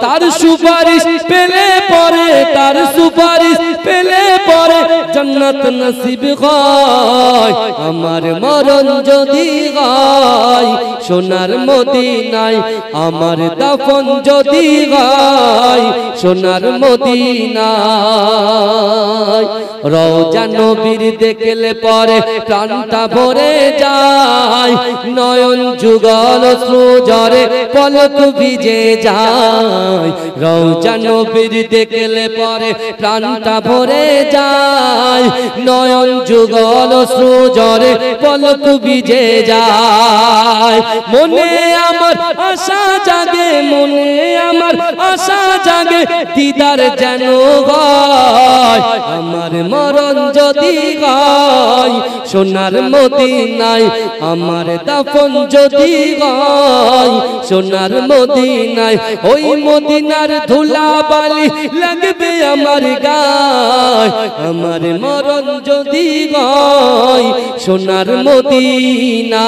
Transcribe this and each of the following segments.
তার সুপারিশ পেলে পরে, তার সুপারিশ পেলে পরে জান্নাত নসিব হয়। আমার মরণ যদি হয় সোনার মদিনায়, আমার দাফন যদি হয় সোনার মদিনায়। রওজা নবীর দেখলে পরে প্রাণটা ভরে যায়, নয়ন যুগল অশ্রুজরে পলক ভিজে যায়। রওজা নবীর দেখলে পরে প্রাণটা ভরে যায়, নয়ন যুগল অশ্রুজরে পলক ভিজে যায়। মনে আমার আশা জাগে, মনে আমার আশা জাগে দিদার যেন হয়। আমার মরণ যদি হয় সোনার মদিনায়, আমার দাফন যদি হয় সোনার মদিনায়। ওই মদিনার ধুলা বালি লাগবে আমার গায়, আমার মরণ যদি হয় সোনার মদিনায়।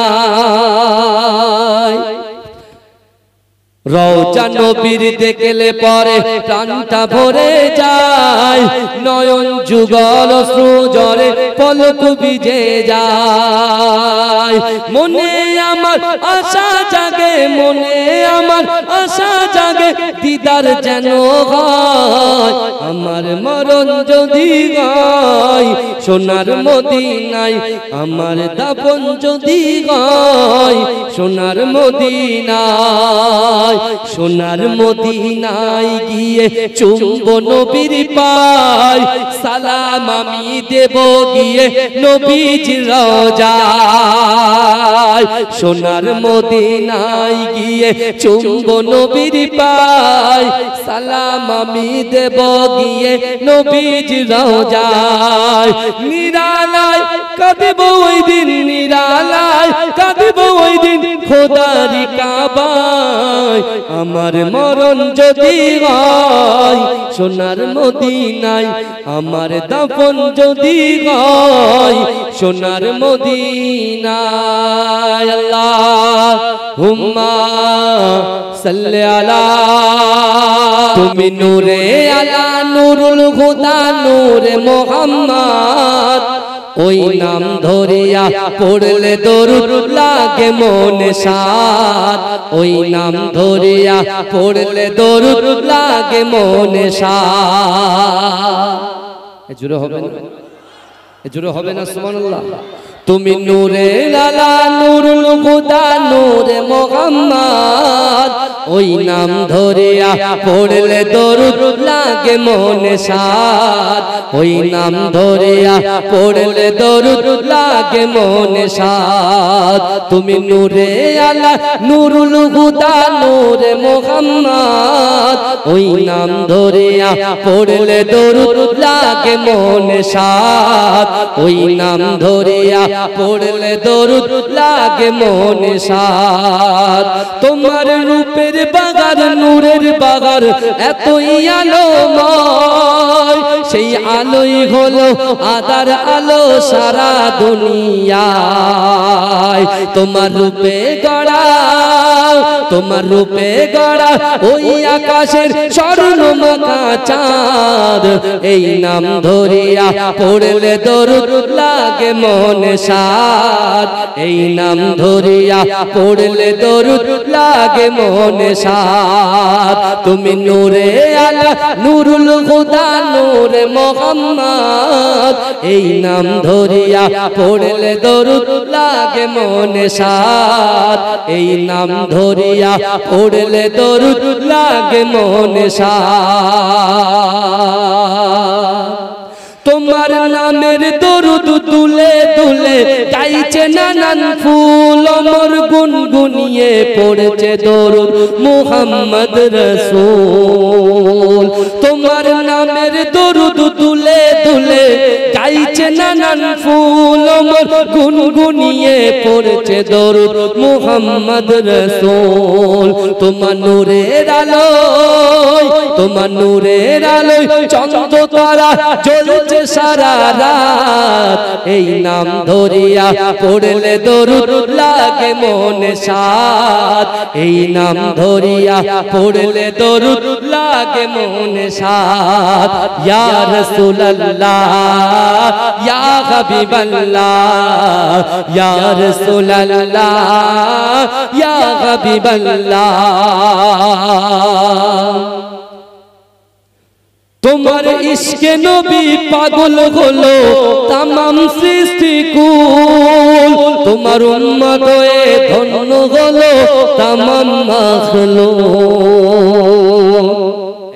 রওজা নবীর দেখলে পরে প্রাণটা ভরে যায়, নয়ন যুগল অশ্রুজরে পলক ভিজে যায়। মনে আমার আশা জাগে, মনে আমার আশা জাগে দিদার যেন হয়। আমার মরণ যদি হয় সোনার মদিনায়, আমার দাফন যদি হয় সোনার মদিনায়। সোনার মদিনায় গিয়ে চুম্ব নবীর পায়, সালাম আমি দেব গিয়ে নবীজির রওজায়। সোনার মদিনায় গিয়ে চুম্ব নবীর পায়, সালাম আমি দেব গিয়ে নবীজির রওজায়। নিরালায় কাঁদব ওই দিন, নিরালায় কাঁদব ওই দিন খোদার কাবায়। আমার মরণ যদি হয় সোনার মদিনায়, আমার দাফন যদি হয় সোনার মদিনায়। আল্লাহুম্মা সাল্লি আলা, তুমি নূরে আলা নূরুল হুদা নূরে মুহাম্মদ। ওই নাম ধরিয়া পড়লে দরুদ লাগে মনে সাদ, ওই নাম ধরিয়া পড়লে দরুদ লাগে মনে সাদ। জোরে হবে না, জোরে হবে না সুবহানাল্লাহ। তুমি নূরে আলা নূরুল হুদা নূরে মুহাম্মদ। ওই নাম ধরিয়া পড়লে দরুদ লাগে মনে সাদ, ওই নাম ধরিয়া পড়লে দরুদ লাগে মনে সাদ। তুমি নূরে আলা নূরুল হুদা নূরে মুহাম্মদ। ওই নাম ধরিয়া পড়লে দরুদ লাগে মনে সাদ, ওই নাম ধরিয়া পড়লে দরুদ লাগে মনে সাদ। তোমার রূপের বাগার নূরের বাগার এতই আলোময়, সেই আলোই হলো আদার আলো সারা দুনিয়ায়। তোমার রূপে গড়া, তোমার রূপে গড়া ওই আকাশের স্বর্ণমাখা চাঁদ। এই নাম ধরিয়া পড়লে দরুদ লাগে মনে সাদ, এই নাম ধরিয়া পড়লে দরুদ লাগে মনে সাদ। তুমি নূরে আলা নূরুল হুদা নূরে মুহাম্মদ। এই নাম ধরিয়া পড়লে দরুদ লাগে মনে সাদ, এই নাম ধরিয়া পড়লে দরুদ লাগে মনে সাদ। তোমার নামের দরুদ তুলে তুলে গাইছে নানান ফুল, অমর গুনগুনিয়ে পড়ছে দরুদ মুহাম্মদ রাসূল। তোমার নামের দরুদ তুলে তুলে গাইছে নানান ফুল, অমর গুনগুনিয়ে পড়ছে দরুদ মুহাম্মদ রাসূল। তোমার নূরের আলোয় তোমার নূরের আলোয় চন্দ্র তারা জ্বলছে সারা রাত এই নাম ধরিয়া পড়লে দরুদ লাগে মনে সাদ এই নাম ধরিয়া পড়লে দরুদ লাগে মনে সাদ ইয়া রাসূলুল্লাহ ইয়া হাবিবাল্লাহ ইয়া রাসূলুল্লাহ ইয়া হাবিবাল্লাহ তোমার ইশকে নবী পাগল হলো तमाम সৃষ্টি কুল তোমার উম্মত হয়ে ধন্য হলো तमाम মাখলুক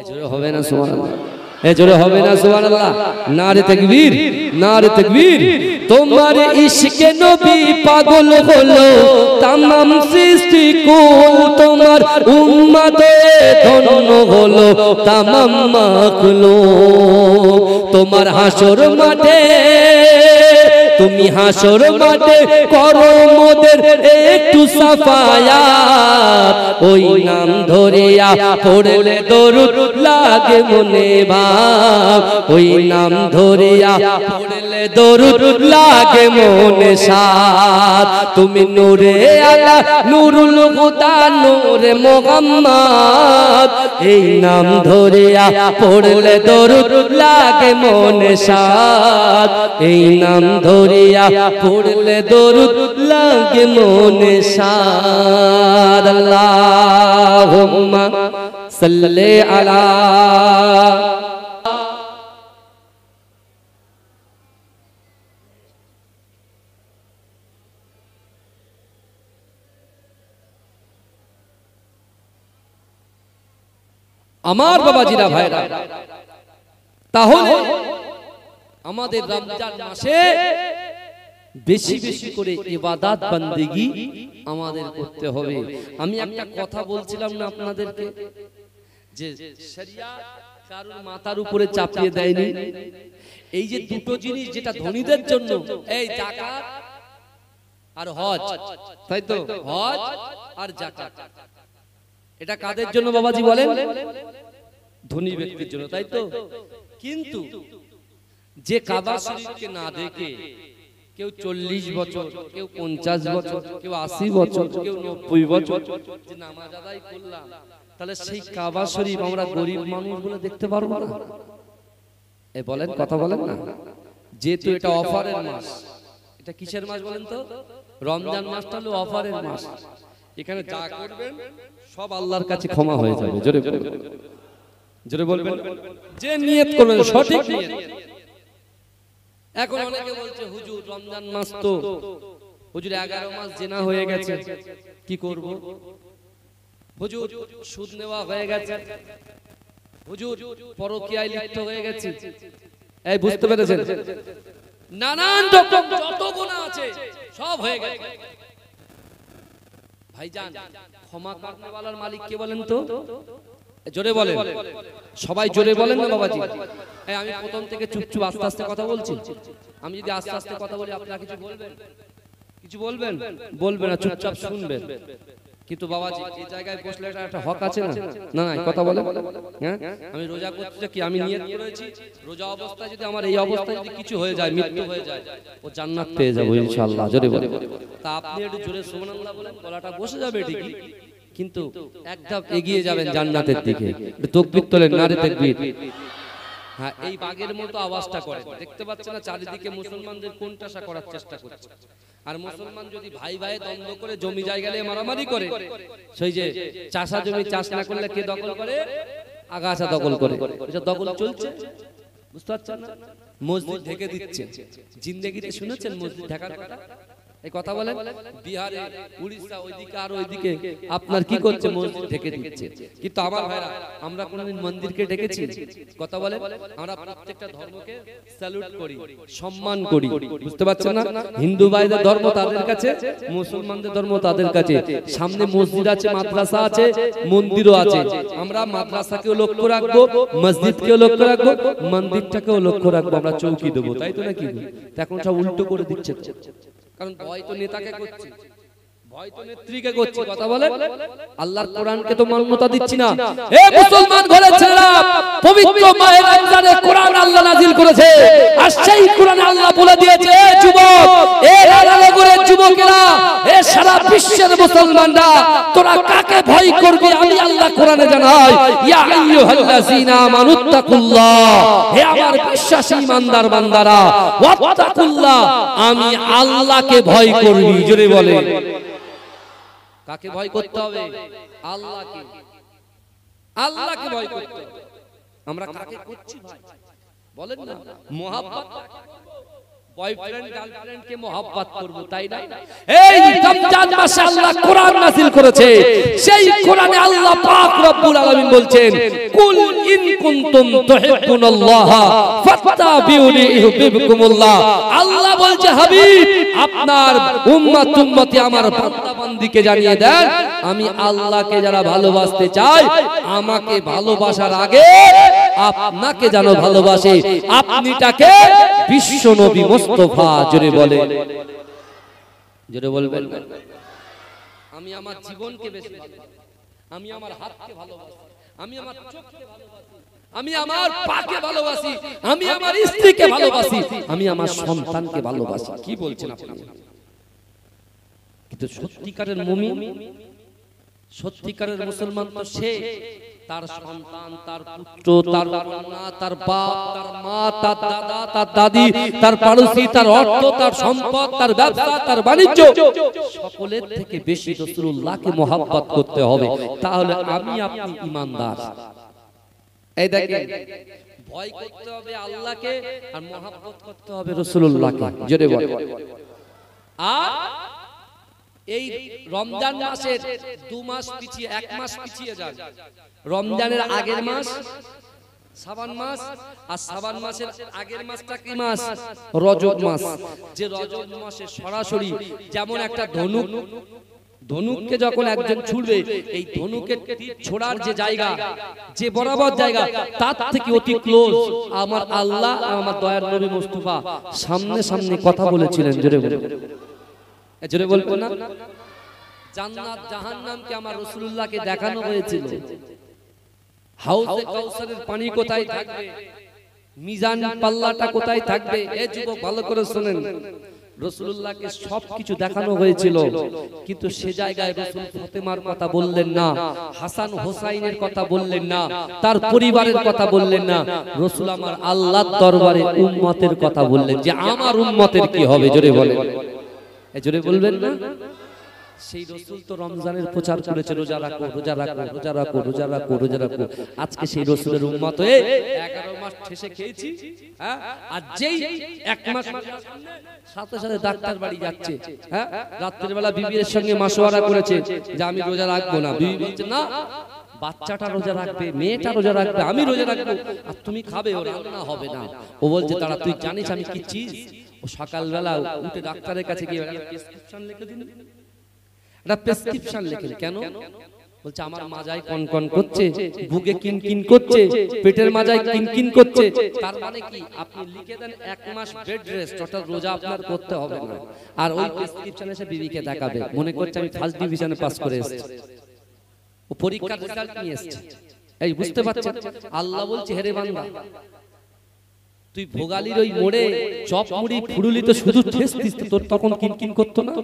এজোরে হবে না সুবহানাল্লাহ এজোরে হবে না সুবহানাল্লাহ নারে তাকবীর নারে তাকবীর তোমার ইশকে নবী পাগল হলো तमाम সৃষ্টি কুল তোমার উম্মত হয়ে ধন্য হলো तमाम মাখলুক তোমার হাসর মাঠে তুমি হাসর মাঠে করো মোদের একটু সাফায়াত ওই নাম ধরিয়া পড়লে দরুদ লাগে মনে ভাব ওই নাম ধরিয়া পড়লে দরুদ লাগে মনে সাদ তুমি নূরে আলা নূরুল হুদা নূরে মুহাম্মদ এই নাম ধরিয়া পড়লে দরুদ লাগে মনে সাদ এই নাম ধরিয়া পড়লে দরুদ লাগে মনে সাদ আল্লাহুম্মা সাল্লি আলা আমার বাবাজিরা ভাইরা তাহলে আমাদের রমজান মাসে বেশি বেশি করে ইবাদত বন্দেগী আমাদের করতে হবে আমি একটা কথা বলছিলাম না আপনাদেরকে যে শরিয়াত কারুর মাথার উপরে চাপিয়ে দেয়নি এই যে দুটো জিনিস যেটা ধনীদের জন্য এই যাকাত আর হজ তাই তো হজ আর যাকাত এটা কাদের জন্য বাবাজি বলেন ধনী ব্যক্তির জন্য তাই তো কিন্তু যে কাবা শরীফকে না দেখে কেউ 40 বছর কেউ 50 বছর কেউ 80 বছর কেউ 90 বছর যে নামাজ আদায় করলাম তাহলে সেই কাবা শরীফ আমরা গরিব মানুষগুলো দেখতে পারবো না এই বলেন কথা বলেন না যেহেতু এটা অফারের মাস এটা কিসের মাস বলেন তো রমজান মাসটা হলো অফারের মাস এখানে যা করবেন সব আল্লাহর কাছে ক্ষমা হয়ে যাবে জোরে বলবেন জোরে বলবেন যে নিয়ত করবেন সঠিক নিয়ত এখন অনেকে বলছে হুজুর রমজান মাস তো হুজুর 11 মাস জিনা হয়ে গেছে কি করব হুজুর সুদ নেওয়া হয়ে গেছে হুজুর পরকীয়ায় লিপ্ত হয়ে গেছে এই বুঝতে পেরেছেন নানান রকম যত গুনাহ আছে সব হয়ে গেছে ভাইজান ক্ষমা করনে ওয়ালার মালিক কে বলেন তো জোরে বলেন সবাই জোরে বলেন না বাবাজি এই আমি প্রথম থেকে চুপচুপ আস্তে আস্তে কথা বলছি আমি যদি আস্তে আস্তে কথা বলি আপনারা কিছু বলবেন কিছু বলবেন বলবেন না চুপচাপ শুনবেন কিন্তু বাবাজি এই জায়গায় বসলে এটা একটা হক আছে না না না কথা বলে হ্যাঁ আমি রোজা করতে কি আমি নিয়ত করেছি রোজা অবস্থায় যদি আমার এই অবস্থায় যদি কিছু হয়ে যায় মৃত্যু হয়ে যায় ও জান্নাত পেয়ে যাব ইনশাআল্লাহ জোরে বলেন তা আপনি একটু জোরে সুবহানাল্লাহ বলেন গলাটা বসে যাবে ঠিকই কিন্তু এক ধাপ এগিয়ে যাবেন জান্নাতের দিকে তাকবীর তোলেন নারে তাকবীর হ্যাঁ এই বাগের মতো আওয়াজটা করে দেখতে পাচ্ছেন না চারিদিকে মুসলমানদের কোণঠাসা করার চেষ্টা করছে আর মুসলমান যদি ভাই ভাই দ্বন্দ্ব করে জমি জায়গা নিয়ে মারামারি করে সেই যে চাষা জমি চাষ না করলে কে দখল করে আগাছা দখল করে এটা দখল চলছে বুঝতে পারছেন না মসজিদ ঢেকে দিচ্ছে জিন্দেগিতে শুনেছেন মসজিদ ঢাকার কথা এই কথা বলেন বিহারে উড়িষ্যা ওইদিকে আর ওইদিকে আপনার কি করছে মসজিদ ঢেকে দিচ্ছে কিন্তু আমার ভাইরা আমরা কোনদিন মন্দিরকে ঢেকেছি কথা বলেন আমরা প্রত্যেকটা ধর্মকে স্যালুট করি সম্মান করি বুঝতে পারছেন না হিন্দু ভাইদের ধর্ম তাদের কাছে মুসলমানদের ধর্ম তাদের কাছে সামনে মসজিদ আছে মাদ্রাসা আছে মন্দিরও আছে আমরা মাদ্রাসাকেও লক্ষ্য রাখবো মসজিদকেও লক্ষ্য রাখবো মন্দিরটাকেও লক্ষ্য রাখবো আমরা চৌকি দেবো তাই তো নাকি এখন সব উল্টো করে দিচ্ছে কারণ ভয় তো নেতাকে করছে ভয় তো নেত্রীকে করছি, কথা বলে আল্লাহর কোরআনকে তো মান্যতা দিচ্ছি না। এ মুসলমান ঘরের ছেলেরা, পবিত্র মাহে রমজানে কোরআন আল্লাহ নাযিল করেছে, আর সেই কোরআনে আল্লাহ বলে দিয়েছে, এ যুবক, এ রানানগরের যুবকেরা, এ সারা বিশ্বের মুসলমানরা, তোরা কাকে ভয় করবি আমি আল্লাহ কোরআনে জানাই, ইয়া আইয়ুহাল্লাযীনা আমানুত্তাকুল্লাহ, হে আমার বিশ্বাসী ইমানদার বান্দারা, ওয়াত্তাকুল্লাহ, আমি আল্লাহকে ভয় করবি। জোরে বলে কাকে ভয় করতে হবে? আল্লাহকে। আল্লাহকে ভয় করতে হবে। আমরা কাকে করছি ভাই বলেন না? মোহাব্বত, বয়ফ্রেন্ড গার্লফ্রেন্ড কে মোহাব্বত করব, তাই না? এই রমজান মাসে আল্লাহ কোরআন নাযিল করেছে, সেই কোরআনে আল্লাহ পাক রব্বুল আলামিন বলছেন, কুল ইন কুনতুম তুহিব্বুনাল্লাহ ফাত্তাবিউনি ইউহিব্বুকুমুল্লাহ। আল্লাহ বলছে, হাবিব, আপনার উম্মতি আমার বান্দা বান্দীকে জানিয়ে দেন, আমি আল্লাহকে যারা ভালোবাসতে চায়, আমাকে ভালোবাসার আগে আপনাকে যেন ভালোবাসে। আপনিটাকে বিশ্ব নবী মুস্তাফা। জোরে বলে, জোরে বলবেন। আমি আমার জীবনকে বেশি ভালোবাসি, আমি আমার হাতকে ভালোবাসি, আমি আমার চোখকে ভালোবাসি, আমি আমার পাকে ভালোবাসি, আমি আমার স্ত্রীকে ভালোবাসি, আমি আমার সন্তানকে ভালোবাসি। কি বলছেন আপনি? কিন্তু সত্যিকারের মুমিন, সত্যিকারের মুসলমান তো সে, তার সন্তান, তার পুত্র, তার কন্যা, তার বাপ, তার মা, তার দাদা, তার দাদি, তার পাড়োশি, তার অর্থ, তার সম্পদ, তার ব্যবসা, তার বাণিজ্য, সকলের থেকে বেশি রাসূলুল্লাহকে মহব্বত করতে হবে। তাহলে আমি আপনি ঈমানদার। এই দেখেন, ভয় করতে হবে আল্লাহকে আর মহব্বত করতে হবে রাসূলুল্লাহকে। জোরে বলেন। আর এই রমজান মাসের 2 মাস পিছিয়ে, 1 মাস পিছিয়ে যায়। রমজানের আগের মাস শাবান মাস, আর শাবান মাসের আগের মাসটা কি মাস? রজব মাস। যে রজব মাসে সরাসরি যেমন একটা ধনুককে যখন একজন ছুড়বে, এই ধনুকের ছোড়ার যে জায়গা, যে বরাবর জায়গা, তার থেকে অতি ক্লোজ আমার আল্লাহ আর আমার দয়ার নবী মুস্তাফা সামনে সামনে কথা বলেছিলেন। জোরে বলে, জোরে বলবো না? জান্নাত জাহান্নামকে আমার রাসূলুল্লাহকে দেখানো হয়েছিল। হাউজে কাউসারের পানি কোথায় থাকবে, মিজান পাল্লাটা কোথায় থাকবে, এই যুবক ভালো করে শুনেন। রাসূলুল্লাহকে সবকিছু দেখানো হয়েছিল, কিন্তু সে জায়গায় রাসূল ফাতেমার কথা বললেন না, হাসান হোসাইনের কথা বললেন না, তার পরিবারের কথা বললেন না। রাসূল আমার আল্লাহর দরবারে উম্মতের কথা বললেন, যে আমার উম্মতের কি হবে। জোরে বলেন, জোরে বলবেন না? সেই রাসূল তো রমজানের প্রচার করেছে, রোজা রাখো, রোজা রাখো, রোজা রাখো, রোজা রাখো, রোজা রাখো। আজকে সেই রাসূলের উম্মত হয়ে 11 মাস ঠেসে খেয়েছি, হ্যাঁ? আর যেই 1 মাস সাথে সাথে ডাক্তার বাড়ি যাচ্ছে, হ্যাঁ? রাতের বেলা বিবির সঙ্গে মাশওয়ারা করেছে যে আমি রোজা রাখবো না। বিবি বলছে, না, বাচ্চাটা রোজা রাখবে, মেয়েটা রোজা রাখবে, আমি রোজা রাখবো, আর তুমি খাবে, ও রান্না হবে না। ও বলছে, তারা তুই জানিস আমি কি চিজ? ও সকালবেলা উঠে ডাক্তারের কাছে গিয়ে প্রেসক্রিপশন লিখে দিন, একটা প্রেসক্রিপশন লিখেন। কেন? বলছে আমার মাজায় কনকন করছে, বুকে কিনকিন করছে, পেটের মাজায় কিনকিন করছে। তার মানে কি? আপনি লিখে দেন 1 মাস বেড রেস্ট, অর্থাৎ রোজা আপনার করতে হবে না। আর ওই প্রেসক্রিপশন এসে বিবিকে দেখাবে, মনে করছে আমি ফার্স্ট ডিভিশনে পাস করে এসেছি, ও পরীক্ষার রেজাল্ট নিয়ে এসেছে। এই বুঝতে পারছেন? আল্লাহ বলছে, হেরে বান্দা, তুই ভোগালির ওই মোড়ে চপ মুড়ি ফুড়ুলি তো শুধু ঠেস দিস, তোর তখন কিনকিন করতো না?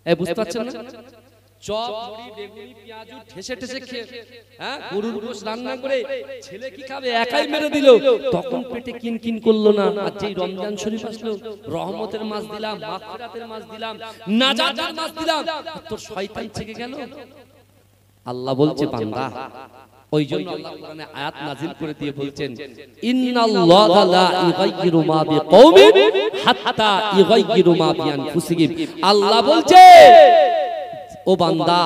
এই বুঝতে পারছেন না? চপ মুড়ি বেগুনি পেঁয়াজু ঠেসে ঠেসে খেয়ে, হ্যাঁ, গরুর গোশত রান্না করে ছেলে কি খাবে, একাই মেরে দিল, তখন পেটে কিনকিন করলো না। আর যেই রমজান শরীফ আসলো, রহমতের মাস দিলাম, মাগফিরাতের মাস দিলাম, নাজাতের মাস দিলাম, তোর শয়তান থেকে গেল। আল্লাহ বলছে, বান্দা, ওই জন্য আল্লাহ কোরআনে আয়াত নাযিল করে দিয়ে বলছেন, ইন্নাল্লাহা লা ইউগাইয়িরু মা বিকওমিন হাত্তা ইউগাইয়িরু মা বিআনফুসিহিম। আল্লাহ বলছে, ও বান্দা,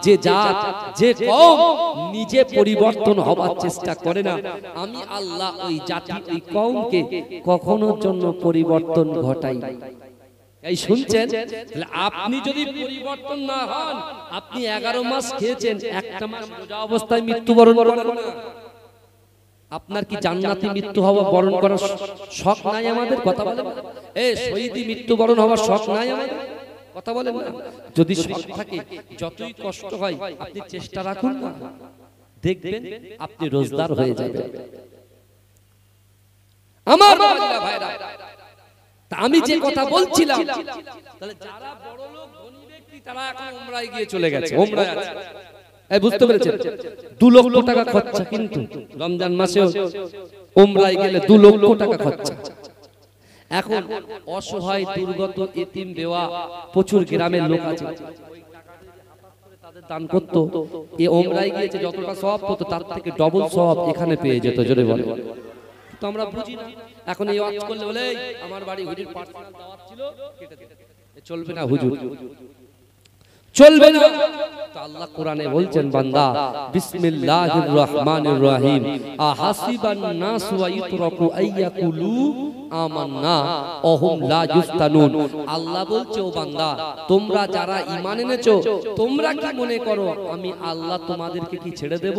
যে জাত, যে কওম নিজে পরিবর্তন হবার চেষ্টা করে না, আমি আল্লাহ ওই জাতি, ওই কওমকে কখনোর জন্য পরিবর্তন ঘটাই। এই শুনছেন? তাহলে আপনি যদি পরিবর্তন না হন, আপনি 11 মাস খেয়েছেন, একটা মাস রোজা অবস্থায় মৃত্যুবরণ করবেন না, আপনার কি জান্নাতি মৃত্যু হওয়া বরণ করার শখ নাই আমাদের? কথা বলেন। এই শহীদি মৃত্যুবরণ হওয়ার শখ নাই আমাদের? কথা বলেন না? যদি শখ থাকে, যতই কষ্ট হয়, আপনি চেষ্টা রাখুন না, দেখবেন আপনি রোজগার হয়ে যাবেন। আমার বাবাজিরা ভাইরা, তা আমি যে কথা বলছিলাম, তাহলে যারা বড় লোক ধনী ব্যক্তি তারা এখন উমরায় গিয়ে চলে গেছে, উমরায় আছে। এই বুঝতে পেরেছেন? 2 লক্ষ টাকা খরচা, কিন্তু রমজান মাসে উমরায় গেলে 2 লক্ষ টাকা খরচা। এখন অসহায় দুর্গত এতিম বেওয়া প্রচুর গ্রামের লোক আছে, তাদের দান করতো, এই উমরায় গিয়েছে যতটা সওয়াব হতো তার থেকে ডবল সওয়াব এখানে পেয়ে যেত। জোরে বলে। তো আমরা বুঝি না, এখন এই ওয়াজ করলে বলে আমার বাড়ি হুজুর পার্সোনাল দাওয়াত ছিল, কেটে দে। চলবে না হুজুর, চলবে না। তো আল্লাহ কোরআনে বলছেন, বান্দা বিসমিল্লাহির রহমানির রহিম আহাসিবান নাসু আইতরাকু আইয়াকুলু আমান্না ওহুম লা ইফতানুন। আল্লাহ বলছে, ও বান্দা, তোমরা যারা ঈমান এনেছো, তোমরা কি মনে করো আমি আল্লাহ তোমাদেরকে কি ছেড়ে দেব?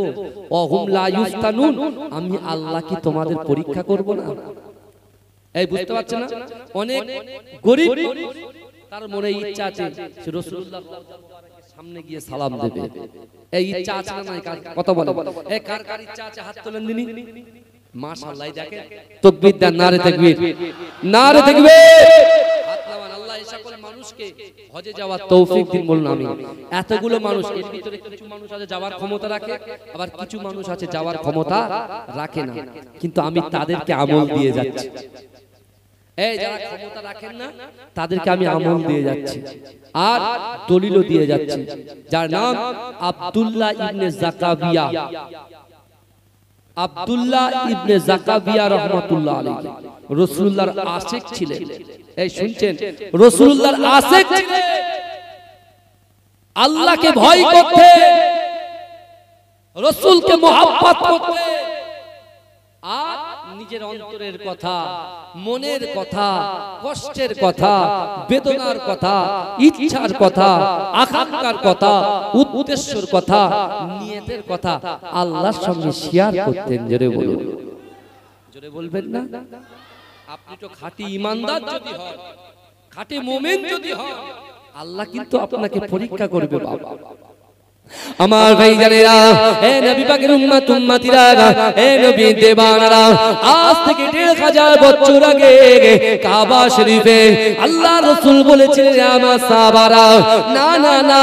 ওহুম লা ইফতানুন, আমি আল্লাহ কি তোমাদের পরীক্ষা করব না? এই বুঝতে পারছেন না? অনেক গরীব তার মনে ইচ্ছা আছে সে রাসূলুল্লাহ সামনে গিয়ে সালাম দেবে, এই ইচ্ছা আছে না নাই? কথা বলে, এই কার কার ইচ্ছা আছে হাত তোলেন দিনি। মাশাআল্লাহ, দেখেন তাকবীর দেন, নারে তাকবীর, নারে তাকবীর। হাত নামান। আল্লাহ এই সকল মানুষকে হজে যাওয়ার তৌফিক দিন, বলুন আমিন। এতগুলো মানুষ, এর ভিতরে কিছু মানুষ আছে যাওয়ার ক্ষমতা রাখে, আবার কিছু মানুষ আছে যাওয়ার ক্ষমতা রাখে না, কিন্তু আমি তাদেরকে আমল দিয়ে যাচ্ছি। এই যারা ক্ষমতা রাখেন না তাদেরকে আমি আমল দিয়ে যাচ্ছি আর দলিলও দিয়ে যাচ্ছি, যার নাম আব্দুল্লাহ ইবনে জাকাবিয়া। আব্দুল্লাহ ইবনে জাকাবিয়া রাহমাতুল্লাহ আলাইহি রাসূলুল্লাহর আশিক ছিলেন। এই শুনছেন, রাসূলুল্লাহর আশিক ছিলেন, আল্লাহকে ভয় করতে, রাসূলকে মহব্বত করতে, আর নিজের অন্তরের কথা, মনের কথা, কষ্টের কথা, বেদনার কথা, ইচ্ছার কথা, আকাঙ্ক্ষার কথা, উদ্দেশ্যের কথা, নিয়তের কথা আল্লাহর সঙ্গে শেয়ার করতেন। জোরে বলুন, জোরে বলবেন না? আপনি তো খাঁটি ঈমানদার যদি হন, খাঁটি মুমিন যদি হন, আল্লাহ কিন্তু আপনাকে পরীক্ষা করবে বাবা। আমার ভাইজানেরা, হে নবী পাকের উম্মত উম্মতিরা, হে নবী দেবানারা, আজ থেকে 1000 বছর আগে কাবা শরীফে আল্লাহ রাসূল বলেছিলেন, আমার সাহাবারা, না না না,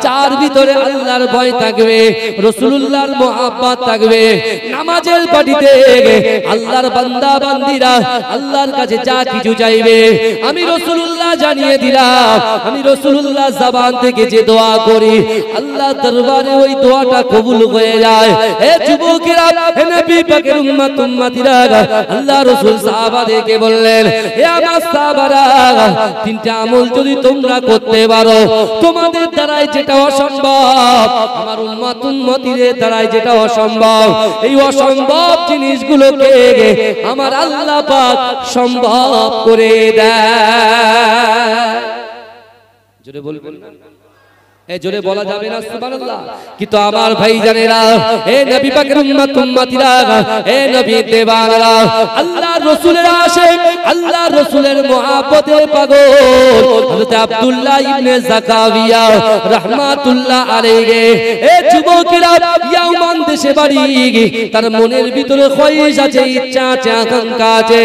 যার ভিতরে আল্লাহর ভয় থাকবে, রাসূলুল্লাহর মুহাব্বত থাকবে, নামাজের পাটিতে আল্লাহর বান্দা বান্দীরা আল্লাহর কাছে যা কিছু চাইবে আমি রাসূলুল্লাহ জানিয়ে দিলাম, আমি রাসূলুল্লাহ জবান থেকে যে দোয়া করি আল্লাহ দরবারে ওই দোয়াটা কবুল হয়ে যায়। হে যুবকেরা, হে নবী পাকের উম্মত উম্মতিরা, আল্লাহ রাসূল সাহাবাদেরকে বললেন, হে আমার সাহাবারা, 3টা আমল যদি তোমরা করতে পারো, তোমাদের দ্বারাই যেটা অসম্ভব, আমার উম্মত উম্মতিদের দ্বারাই যেটা অসম্ভব, এই অসম্ভব জিনিসগুলোকে আমার আল্লাহ পাক সম্ভব করে দেয়। জোরে বলবেন না? এ জোরে বলা যাবে না সুবহানাল্লাহ? কিন্তু আমার ভাইজানেরা, হে নবী পাকের উম্মত উম্মতিরা, হে নবী দেবানারা, আল্লাহর রাসূলের আশিক, আল্লাহর রাসূলের মুহাব্বতে পাগল হযরত আব্দুল্লাহ ইবনে জাকাবিয়া রাহমাতুল্লাহ আলাইহি, এ যুবকেরা, ইয়ামান দেশে বাড়ি, তার মনের ভিতরে খয়েশ আছে, ইচ্ছা আছে, আকাঙ্ক্ষা আছে।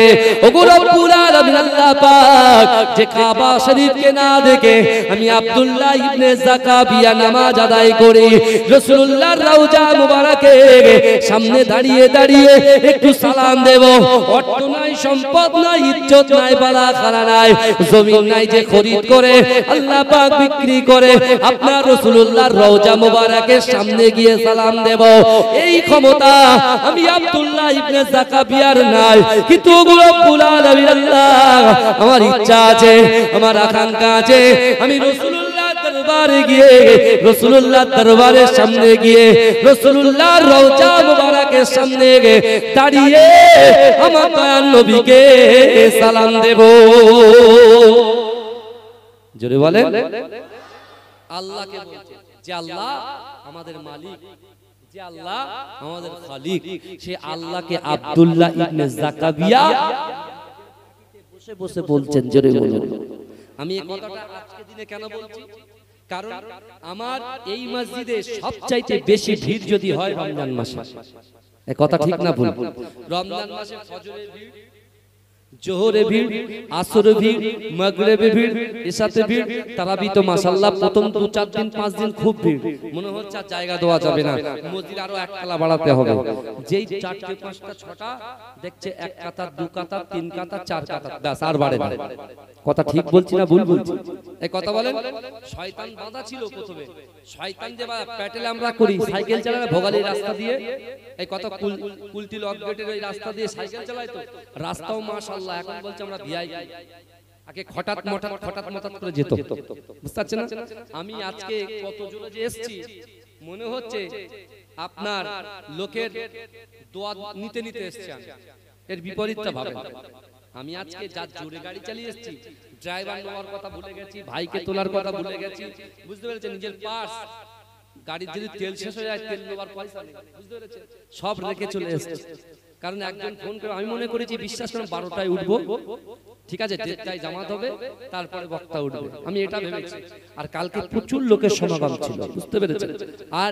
ওগো রব্বুল আলামিন আল্লাহ পাক যে কাবা শরীফকে না দেখে আমি আব্দুল্লাহ ইবনে জাকাবিয়া নামাজ আদায় করি, রাসূলুল্লাহর রওজা মুবারকে সামনে দাঁড়িয়ে দাঁড়িয়ে একটু সালাম দেব, অর্থ নাই, সম্পদ নাই, ইজ্জত নাই, বালা খানা নাই, জমিন নাই যে খরিদ করে আল্লাহ পাক বিক্রি করে আপনার রাসূলুল্লাহর রওজা মুবারকের সামনে গিয়ে সালাম দেব, এই ক্ষমতা আমি আব্দুল্লাহ ইবনে জাকাবিয়ার নাই। কিন্তু রব্বুল আলামিন আল্লাহ, আমার ইচ্ছা আছে, আমার আকাঙ্ক্ষা আছে, আমি রাসূলুল্লাহ দরবারে গিয়ে, রাসূলুল্লাহর দরবারের সামনে গিয়ে, রাসূলুল্লাহর রওজা মুবারকের সামনে গিয়ে দাঁড়িয়ে আমার দয়ার নবীকে সালাম দেব। জোরে বলেন। আল্লাহকে বলছে যে আল্লাহ আমাদের মালিক, যে আল্লাহ আমাদের খালিক, সে আল্লাহকে আব্দুল্লাহ ইবনে জাকাবিয়া বসে বসে বলছেন। জোরে বলুন। আমি এই কথাটা আজকে দিনে কেন বলছি, কারণ আমার এই মসজিদে সবচাইতে বেশি ভিড় যদি হয় রমজান মাসে, এই কথা ঠিক না ভুল? রমজান মাসে ফজরের ভিড়, জোহরে ভিড়, আসরে ভিড়, মাগরিবে ভিড়, ইশাতে ভিড়, তারাবি তো মাশাআল্লাহ প্রথম 2-4 দিন 5 দিন খুব ভিড়, মনে হচ্ছে আর জায়গা দেওয়া যাবে না, মসজিদ আরো এক কালা বাড়াতে হবে। যেই 4টে 5টা 6টা দেখছে 1 কাতার 2 কাতার 3 কাতার 4 কাতার, ব্যাস আর বাড়ে না। কথা ঠিক বলছি না ভুল বলছি? এই কথা বলেন। শয়তান বাঁধা ছিল প্রথমে, শয়তান যে প্যাটেলে আমরা করি সাইকেল চালায় ভোগালী রাস্তা দিয়ে, এই কথা কুলতি লক গেটের ওই রাস্তা দিয়ে সাইকেল চালায়, তো রাস্তাও মাশাআল্লাহ এখন বলছে আমরা ভিআইপি, আগে হঠাৎ মঠাৎ করে যেত, বুঝতে পারছেন না? আমি আজকে কত জোরে যে এসেছি, মনে হচ্ছে আপনার লোকের দোয়া নিতে নিতে এসেছি, এর বিপরীতটা ভাবেন। আমি আজকে যা জোরে গাড়ি চালিয়ে এসেছি, ড্রাইভার নেওয়ার কথা ভুলে গেছি, ভাইকে তোলার কথা ভুলে গেছি, বুঝতে পেরেছেন? নিজের পার্স, গাড়ির যদি তেল শেষ হয়ে যায় তেল নেওয়ার পয়সা নেই, বুঝতে পেরেছেন? সব রেখে চলে এসেছি। কারণ একজন ফোন করে, আমি মনে করেছি বিশ্বাস করেন 12টায় উঠবো, ঠিক আছে, 1:30টায় জামাত হবে, তারপরে বক্তা উঠবে, আমি এটা ভেবেছি। আর কালকে প্রচুর লোকের সমাগম ছিল, বুঝতে পেরেছেন? আর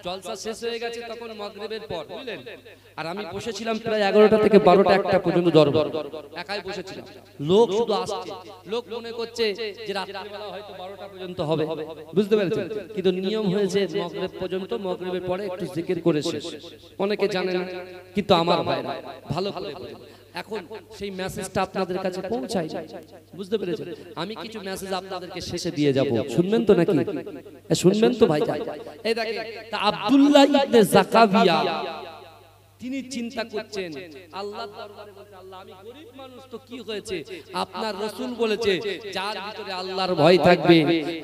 জলসা শেষ হয়ে গেছে তখন মাগরিবের পর, বুঝলেন? আর আমি বসেছিলাম প্রায় 11টা থেকে 12টা 1টা পর্যন্ত দরবার, একাই বসেছিলাম। লোক শুধু আসছে, লোক মনে করছে যে রাত্রিবেলা হয়তো 12টা পর্যন্ত হবে, বুঝতে পেরেছেন? কিন্তু নিয়ম হয়েছে মাগরিব পর্যন্ত, মাগরিবের পরে একটু জিকির করে শেষ। অনেকে জানে না, কিন্তু আমার ভাইরা ভালো করে বলেন। এখন সেই মেসেজটা আপনাদের কাছে পৌঁছায়, বুঝতে পেরেছেন? আমি কিছু মেসেজ আপনাদেরকে শেষে দিয়ে যাব, শুনবেন তো নাকি? শুনবেন তো ভাই? এই দেখেন, তা আব্দুল্লাহ ইবনে জাকাবিয়া তিনি চিন্তা করছেন আল্লাহর দরবারে, বলতে আল্লাহ আমি গরীব মানুষ, তো কি হয়েছে? আপনার রাসূল বলেছে যার ভিতরে আল্লাহর ভয় থাকবে,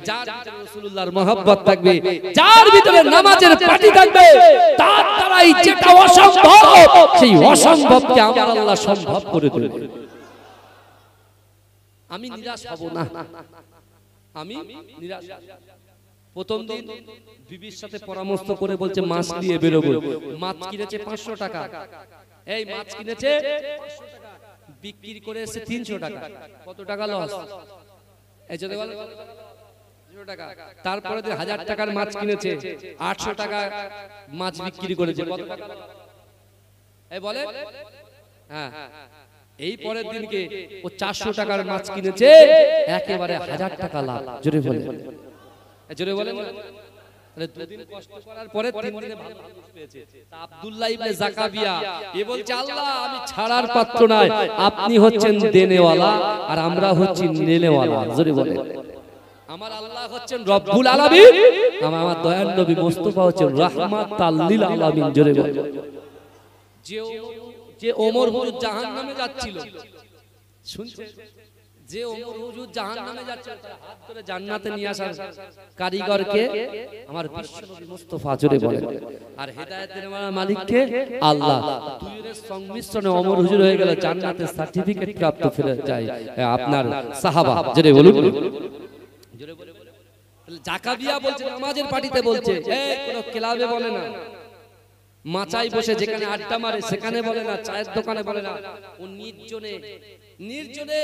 যার ভিতরে রাসূলুল্লাহর মহব্বত থাকবে, যার ভিতরে নামাজের পাটি থাকবে, তার দ্বারাই যেটা অসম্ভব সেই অসম্ভবকে আমার আল্লাহ সম্ভব করে দেবে। আমি নিরাশ হব না, আমি নিরাশ। প্রথম দিন বিবির সাথে পরামর্শ করে বলছে মাছ নিয়ে বেরোবো, মাছ কিনেছে 500 টাকা, এই মাছ কিনেছে 500 টাকা, বিক্রি করে এসে 300 টাকা, কত টাকা লস? এই যে বলে 300 টাকা। তারপরে 1000 টাকার মাছ কিনেছে, 800 টাকা মাছ বিক্রি করেছে, কত টাকা? এই বলে, হ্যাঁ। এই পরের দিনকে ও 400 টাকার মাছ কিনেছে, একেবারে 1000 টাকা লাভ। জোরে বলে, জোরে বলেন। তাহলে 2 দিন কষ্ট করার পরে 3 দিনে ভালো মানুষ পেয়েছে। তা আব্দুল্লাহ ইবনে জাকাবিয়া এ বলছে আল্লাহ আমি ছাড়ার পাত্র নয়, আপনি হচ্ছেন দেনেওয়ালা আর আমরা হচ্ছি নেনেওয়ালা। জোরে বলেন। আমার আল্লাহ হচ্ছেন রব্বুল আলামিন, আমার দয়ার নবী মুস্তাফা হচ্ছেন রাহমাতাল লিল আলামিন। জোরে বলেন। যে ওমর হুজুর জাহান্নামে যাচ্ছিল, শুনছেন? যে ওমর হুজুর জাহান্নামে যাচ্ছে, তার হাত ধরে জান্নাতে নিয়ে আসার কারিগরকে আমার বিশ্বনবী মুস্তাফা। জোরে বলেন। আর হেদায়েতের মালিককে আল্লাহ। দুইয়ের সংমিশ্রণে ওমর হুজুর হয়ে গেল জান্নাতের সার্টিফিকেট প্রাপ্ত ফিরে যায় আপনার সাহাবা। জোরে বলুন, জোরে বলুন। জাকাবিয়া বলছে নামাজের পার্টিতে বলছে, এই কোন ক্লাবে বলে না, মাচাই বসে যেখানে আড্ডা মারে সেখানে বলে না, চায়ের দোকানে বলে না, ও নির্জনে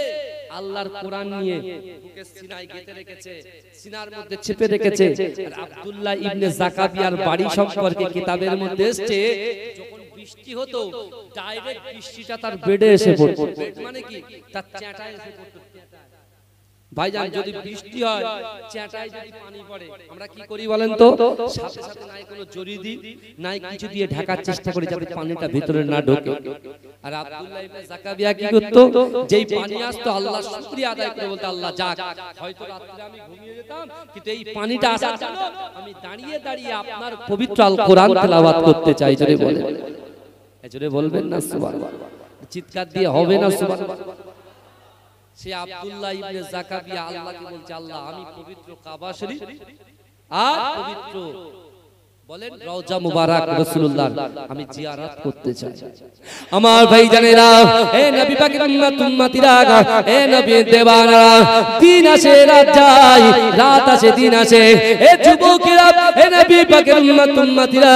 আল্লাহর কোরআন নিয়ে বুকে সিনায় গেঁথে রেখেছে, সিনার মধ্যে চেপে রেখেছে। আর আব্দুল্লাহ ইবনে জাকাবিয়ার বাড়ি সম্পর্কে কিতাবের মধ্যে এসেছে, যখন বৃষ্টি হতো ডাইরেক্ট বৃষ্টিটা তার বেডে এসে পড়তো। বেড মানে কি? তার চ্যাটায় এসে পড়তো। ভাইজান যদি বৃষ্টি হয়, চ্যাটায় যদি পানি পড়ে, আমরা কি করি বলেন তো? সাথে সাথে নাই কোনো জড়ি দিই, নাই কিছু দিয়ে ঢাকার চেষ্টা করি যাতে পানিটা ভিতরে না ঢোকে। আর আব্দুল্লাহ ইবনে জাকাবিয়া কি করতো? যেই পানি আসতো আল্লাহর শুকরিয়া আদায় করে বলতো, আল্লাহ যাক, হয়তো রাতে আমি ঘুমিয়ে যেতাম, কিন্তু এই পানিটা আসার জন্য আমি দাঁড়িয়ে দাঁড়িয়ে আপনার পবিত্র আল কোরআন তেলাওয়াত করতে চাই। জোরে বলেন, জোরে বলবেন না সুবহানাল্লাহ? চিৎকার দিয়ে হবে না সুবহানাল্লাহ? সে আব্দুল্লাহ ইবনে জাকাবিয়া আল্লাহকে বলছে, আল্লাহ আমি পবিত্র কাবা শরীফ আর পবিত্র বলেন রওজা মুবারক রাসূলুল্লাহ আমি জিয়ারত করতে চাই। আমার ভাই জানেরা, এ নবী পাকের উম্মতিরা, এ নবী দেওয়ানা, দিন আসে রাত যায়, রাত আসে দিন আসে। এ যুবকেরা, এ নবী পাকের উম্মতিরা,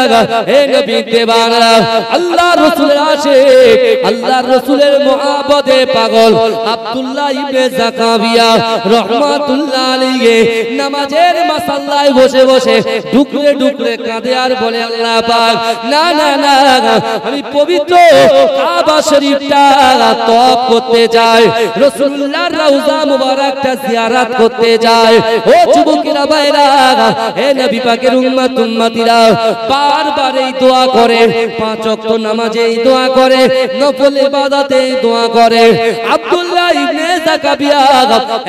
এ নবী দেওয়ানা, আল্লাহর রাসূলের আশিক, আল্লাহর রাসূলের মুহাব্বতে পাগল আব্দুল্লাহ ইবনে যাকাবিয়া রাহমাতুল্লাহ আলাইহি নামাজের মাসাল্লায় বসে বসে ডুকরে ডুকরে কাঁদে আর বলে, আল্লাহ পাক, না না না, আমি পবিত্র কাবা শরীফটা তওয়াফ করতে যাই, রাসূলুল্লাহর রওজা মুবারকটা জিয়ারত করতে যাই। ও যুবকেরা ভাইরা, হে নবী পাকের উম্মতিরা, বারবার এই দোয়া করে, পাঁচ ওয়াক্ত নামাজে এই দোয়া করে, নফল ইবাদতে এই দোয়া করে। আব্দুল্লাহ ইবনে যাকাবিয়া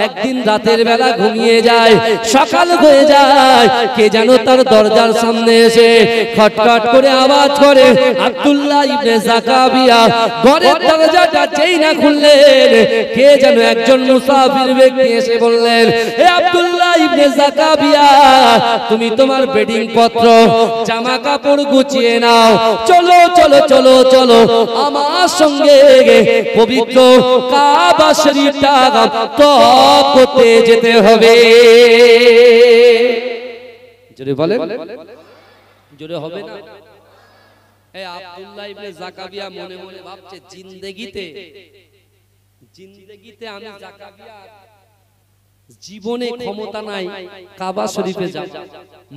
একদিন রাতের বেলা ঘুমিয়ে যায়, সকাল হয়ে যায়, কে যেন তার দরজার সামনে এসে খটখট করে আওয়াজ করে। আব্দুল্লাহ ইবনে যাকাবিয়া ঘরের দরজাটা যেই না খুললেন, কে যেন একজন মুসাফির ব্যক্তি এসে বললেন, হে আব্দুল্লাহ ইবনে যাকাবিয়া, তুমি তোমার বেডিং পত্র জামা কাপড় গুছিয়ে নাও, চলো চলো চলো চলো আমার সঙ্গে পবিত্র কাবা শরীফটা তওয়াফ করতে যেতে হবে। জোরে বলেন, জোরে হবে না? এই আব্দুল্লাহ ইবনে যাকাবিয়া মনে মনে ভাবছে, জিন্দেগিতে আমি যাকাবিয়া জীবনে ক্ষমতা নাই কাবা শরীফে যাব,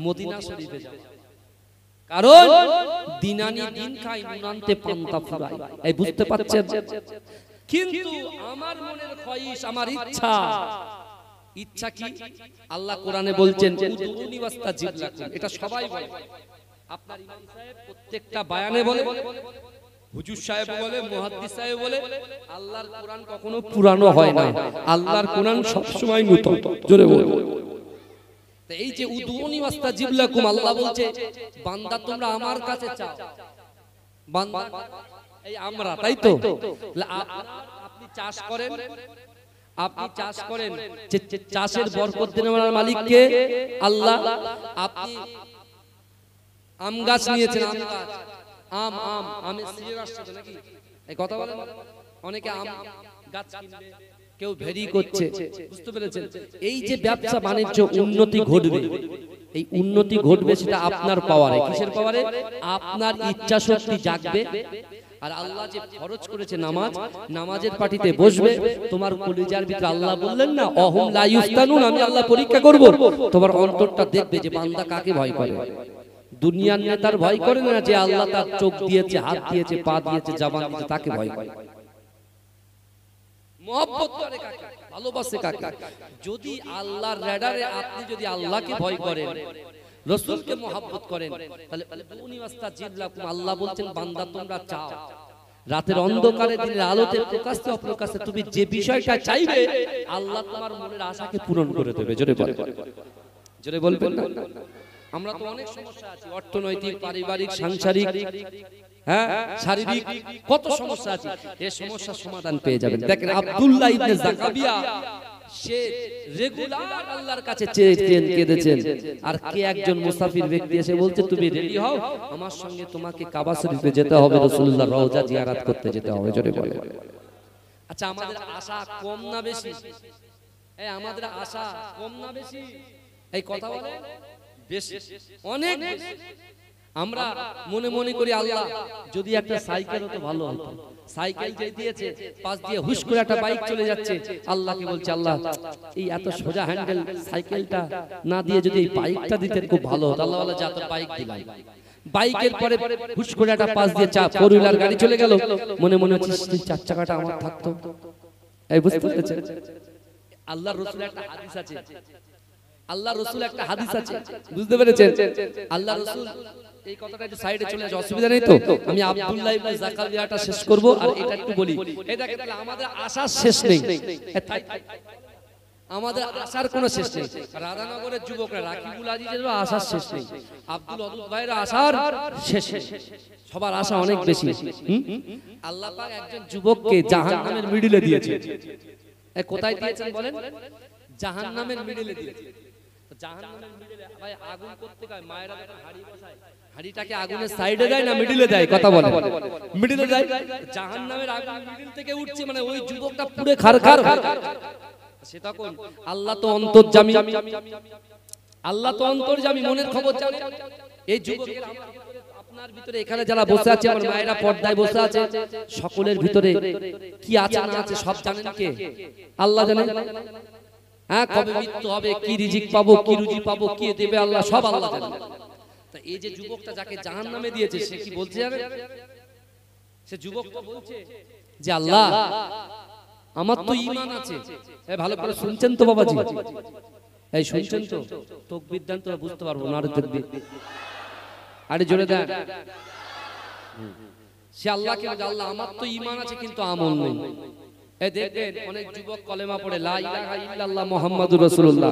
মদিনা শরীফে যাব, কারণ দিনানি দিন খাই, নুনান্তে পান্তা ফুরাই। এই বুঝতে পারছেন? কিন্তু আমার মনের খয়েশ, আমার ইচ্ছা কি? আল্লাহ কোরআনে বলছেন, উদুনি ওয়াস্তাজিব লাকুম। এটা সবাই বলে, আপনার ইমাম সাহেব প্রত্যেকটা বয়ানে বলে, হুজুর সাহেব বলে, মুহাদ্দিস সাহেব বলে, আল্লাহর কোরআন কখনো পুরানো হয় না, আল্লাহর কোরআন সব সময় নতুন। জোরে বল। তো এই যে উদুনি ওয়াস্তাজিব লাকুম, আল্লাহ বলছে, বান্দা তোমরা আমার কাছে চাও, বান্দা এই আমরা, তাই তো? আপনি চাষ করেন, আপনি চাষ করেন, চাষের বরকত দেওয়ার মালিক কে? আল্লাহ। আপনি আম গাছ নিয়েছেন, আম গাছ, আমের সিজন আসছে তো নাকি? এই কথা বলেন, অনেকে আম গাছ কিনবে, কেউ ভেরি করছে, বুঝতে পেরেছেন? এই যে ব্যবসা বাণিজ্য উন্নতি ঘটবে, এই উন্নতি ঘটবে সেটা আপনার পাওয়ারে। কিসের পাওয়ারে? আপনার ইচ্ছা শক্তি জাগবে। আর আল্লাহ যে ফরজ করেছে নামাজ, নামাজের পাটিতে বসবে, তোমার কলিজার ভিতরে আল্লাহ বললেন না, অহুম লা ইফতানুন, আমি আল্লাহ পরীক্ষা করব, তোমার অন্তরটা দেখবে যে বান্দা কাকে ভয় করে। দুনিয়ার নেতার ভয় করে না, যে আল্লাহ তার চোখ দিয়েছে, হাত দিয়েছে, পা দিয়েছে, জবান দিয়েছে, তাকে ভয় করে। মহব্বত করে কাকে, ভালোবাসে কাকে? যদি আল্লাহর রাডারে আপনি যদি আল্লাহকে ভয় করেন, রাসূলকে মহব্বত করেন, তাহলে উদুনি ওয়াস্তাজিব লাকুম, আল্লাহ বলছেন, বান্দা তোমরা চাও, রাতের অন্ধকারে দিনের আলোতে প্রকাশ্যে অপ্রকাশ্যে তুমি যে বিষয়টা চাইবে, আল্লাহ তোমার মনের আশাকে পূরণ করে দেবে। জোরে বলেন, জোরে বলবেন না? আমরা তো অনেক সমস্যা আছে, অর্থনৈতিক, পারিবারিক, সাংসারিক, হ্যাঁ, শারীরিক, কত সমস্যা আছে। এই সমস্যার সমাধান পেয়ে যাবেন। দেখেন আব্দুল্লাহ ইবনে যাকাবিয়া, সে রেগুলার আল্লাহর কাছে চেয়েছেন, কেঁদেছেন, আর কে একজন মুসাফির ব্যক্তি এসে বলছে, তুমি রেডি হও, আমার সঙ্গে তোমাকে কাবা শরীফে যেতে হবে, রাসূলুল্লাহর রওজা জিয়ারত করতে যেতে হবে। জোরে বলে। আচ্ছা, আমাদের আশা কম না বেশি? এই আমাদের আশা কম না বেশি? এই কথা বলে বেশি, অনেক বেশি। আমরা মনে মনে করি, আল্লাহ যদি একটা সাইকেল হতো ভালো হতো। সাইকেল যে দিয়েছে, পাশ দিয়ে হুশ করে একটা বাইক চলে যাচ্ছে, আল্লাহকে বলছে, আল্লাহ এই এত সোজা হ্যান্ডেল সাইকেলটা না দিয়ে যদি এই বাইকটা দিতেন খুব ভালো হতো। আল্লাহ বলে, যা তো বাইক দিলাম। বাইকের পরে হুশ করে একটা পাশ দিয়ে ফোর হুইলার গাড়ি চলে গেল, মনে মনে হচ্ছে চার চাকাটা আমার থাকতো। এই বুঝতে পেরেছেন? আল্লাহর রাসূলের একটা হাদিস আছে, আল্লাহর রাসূল একটা হাদিস আছে, বুঝতে পেরেছেন? আল্লাহর রাসূল, এই কথাটা একটু সাইডে চলে আসে, অসুবিধা নেই তো? আমি আব্দুল্লাহ ইবনে যাকাবিয়াটা শেষ করব, আর এটা একটু বলি। এই দেখেন, তাহলে আমাদের আশা শেষ নেই, আমাদের আশার কোনো শেষ নেই। রাধানগরের যুবকরা, রাকিবুল আজিজের আশার শেষ নেই, আব্দুল অদুল ভাইয়ের আশার শেষ নেই, সবার আশা অনেক বেশি। আল্লাহ পাক একজন যুবককে জাহান্নামের মিডলে দিয়েছে। কোথায় দিয়েছেন বলেন? জাহান্নামের মিডলে দিয়েছে। জাহান্নামের মিডলে ভাই আগুন করতে কয় মায়েরা যখন হাড়ি বসায় হাড়িটাকে আগুনের সাইডে দেয় না মিডলে দেয়? কথা বলে মিডলে দেয়। জাহান্নামের আগুন মিডল থেকে উঠছে, মানে ওই যুবকটা পুরো খারখার হয়ে যাচ্ছে। সেটা কোন? আল্লাহ তো অন্তর্যামী, আল্লাহ তো অন্তর্যামী, মনের খবর জানে। এই যুবকের আপনার ভিতরে এখানে যারা বসে আছে, আমার মায়েরা পর্দায় বসে আছে, সকলের ভিতরে কি আছে না আছে সব জানেন কে? আল্লাহ জানেন। হ্যাঁ, কবে মৃত্যু হবে, কি রিজিক পাবো, কি রুজি পাবো, কি দেবে আল্লাহ, সব আল্লাহ জানেন। তা এই যে যুবকটা যাকে জাহান্নামে দিয়েছে, সে কি বলছে জানেন? সে যুবকটা বলছে যে আল্লাহ আমার তো ঈমান আছে। ভালো করে শুনছেন তো বাবাজি? এই শুনছেন তো? তাকবীর দেন তো বুঝতে পারবো না। আরে তাকবীর, আরে জোরে দেন। সে আল্লাহকে বলে আল্লাহ আমার তো ঈমান আছে কিন্তু আমল নেই। এই দেখবেন অনেক যুবক কলেমা পড়ে লা ইলাহা ইল্লাল্লাহ মুহাম্মাদুর রাসূলুল্লাহ,